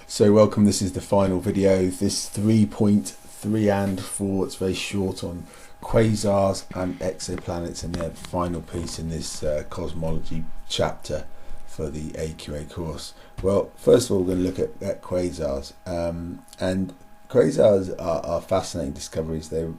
So welcome, this is the final video, this 3.3 and 4, it's very short, on quasars and exoplanets, and the final piece in this cosmology chapter for the AQA course. Well, first of all, we're going to look at quasars, and quasars are fascinating discoveries. They're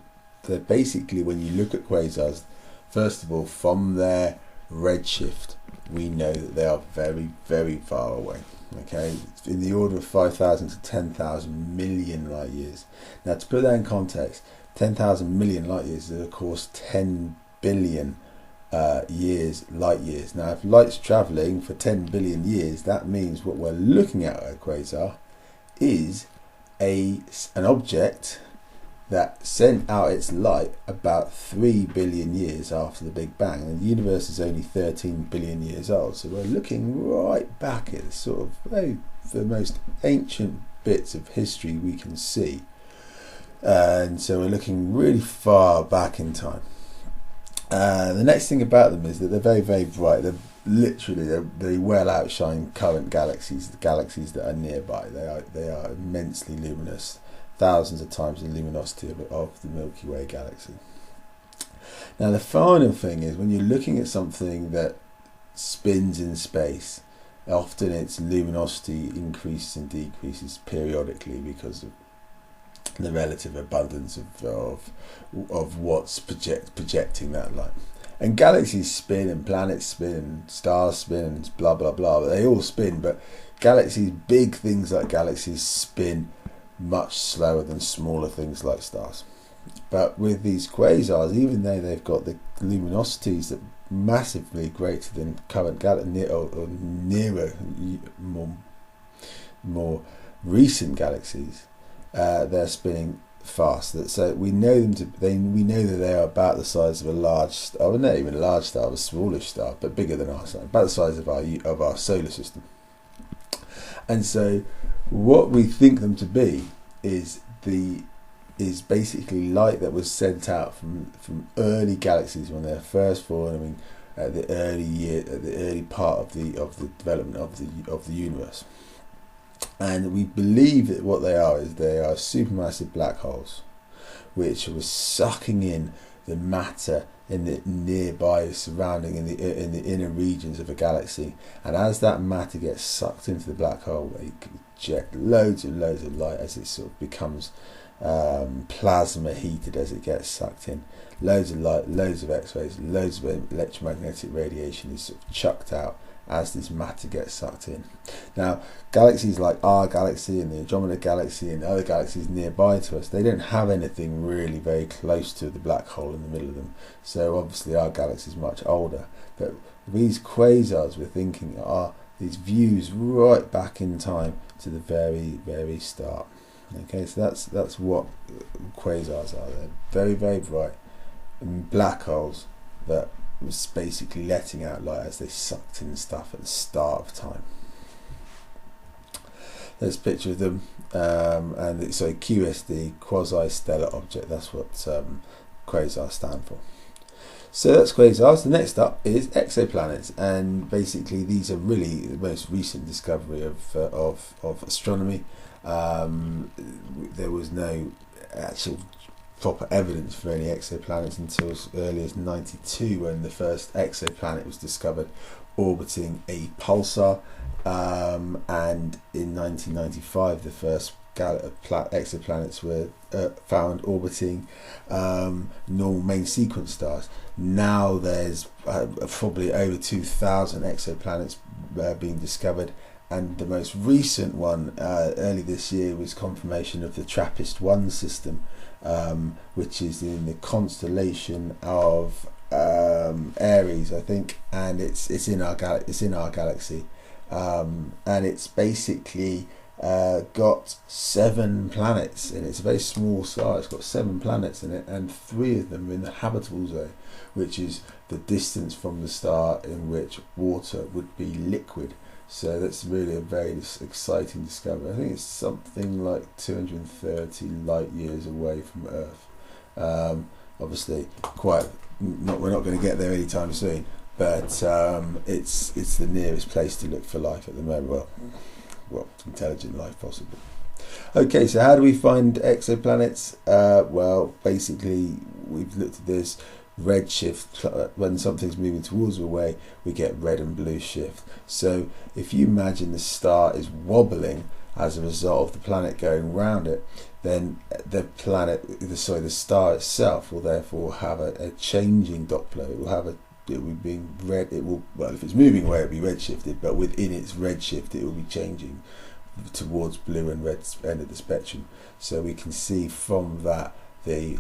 basically, when you look at quasars, first of all, from their redshift, we know that they are very, very far away. Okay, in the order of 5,000 to 10,000 million light years. Now, to put that in context, 10,000 million light years is, of course, 10 billion light years. Now, if light's travelling for 10 billion years, that means what we're looking at a quasar is an object that sent out its light about 3 billion years after the Big Bang, and the universe is only 13 billion years old. So we're looking right back at sort of the most ancient bits of history we can see, and so we're looking really far back in time. The next thing about them is that they're very, very bright. They well outshine current galaxies, the galaxies that are nearby. They are immensely luminous, thousands of times the luminosity of the Milky Way galaxy. Now, the final thing is, when you're looking at something that spins in space, often its luminosity increases and decreases periodically because of the relative abundance of what's projecting that light. And galaxies spin, and planets spin, and stars spin, and blah blah blah. They all spin, but galaxies, big things like galaxies, spin much slower than smaller things like stars. But with these quasars, even though they've got the luminosities that are massively greater than current nearer, more recent galaxies, they're spinning fast. So we know that they are about the size of a large star, or not even a large star, a smallish star, but bigger than our sun, about the size of our solar system. And so what we think them to be is basically light that was sent out from early galaxies when they're first formed. I mean, at the early part of the development of the universe. And we believe that what they are supermassive black holes, which was sucking in the matter in the nearby surrounding in the inner regions of a galaxy, and as that matter gets sucked into the black hole, they eject loads of light as it sort of becomes plasma heated as it gets sucked in. Loads of light, loads of X-rays, loads of electromagnetic radiation is sort of chucked out as this matter gets sucked in. Now, galaxies like our galaxy and the Andromeda galaxy and other galaxies nearby to us, they don't have anything really very close to the black hole in the middle of them. So obviously our galaxy is much older. But these quasars, we're thinking, are these views right back in time to the very, very start. Okay, so that's what quasars are. They're very, very bright black holes that was basically letting out light as they sucked in stuff at the start of time. There's a picture of them, and it's a QSD, quasi-stellar object. That's what quasars stand for. So that's quasars. The next up is exoplanets, and basically these are really the most recent discovery of astronomy. There was no actual proper evidence for any exoplanets until as early as 92, when the first exoplanet was discovered orbiting a pulsar, and in 1995 the first exoplanets were found orbiting normal main sequence stars. Now there's probably over 2,000 exoplanets being discovered, and the most recent one early this year was confirmation of the TRAPPIST-1 system, which is in the constellation of Aries, I think, and it's in our galaxy, and it's basically got 7 planets in it. It's a very small star. It's got 7 planets in it, and 3 of them in the habitable zone, which is the distance from the star in which water would be liquid. So that's really a very exciting discovery. I think it's something like 230 light years away from Earth. Obviously, we're not going to get there anytime soon, but it's the nearest place to look for life at the moment. Well, intelligent life possible. Okay, so how do we find exoplanets? Well, basically, we've looked at this redshift. When something's moving towards away, we get red and blue shift. So if you imagine the star is wobbling as a result of the planet going round it, then the star itself will therefore have a changing Doppler. It will be being red. If it's moving away, it'll be redshifted, but within its redshift, it will be changing towards blue and red end of the spectrum. So we can see from that the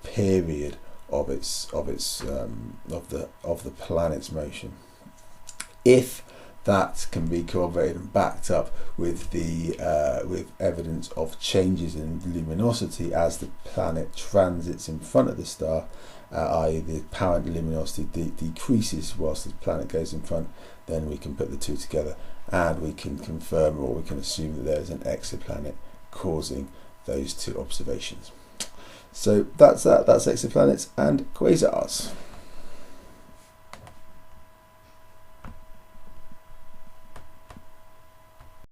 period of the planet's motion. If that can be corroborated and backed up with with evidence of changes in luminosity as the planet transits in front of the star, i.e. the apparent luminosity decreases whilst the planet goes in front, then we can put the two together and we can confirm, or we can assume, that there is an exoplanet causing those two observations. So that's exoplanets and quasars.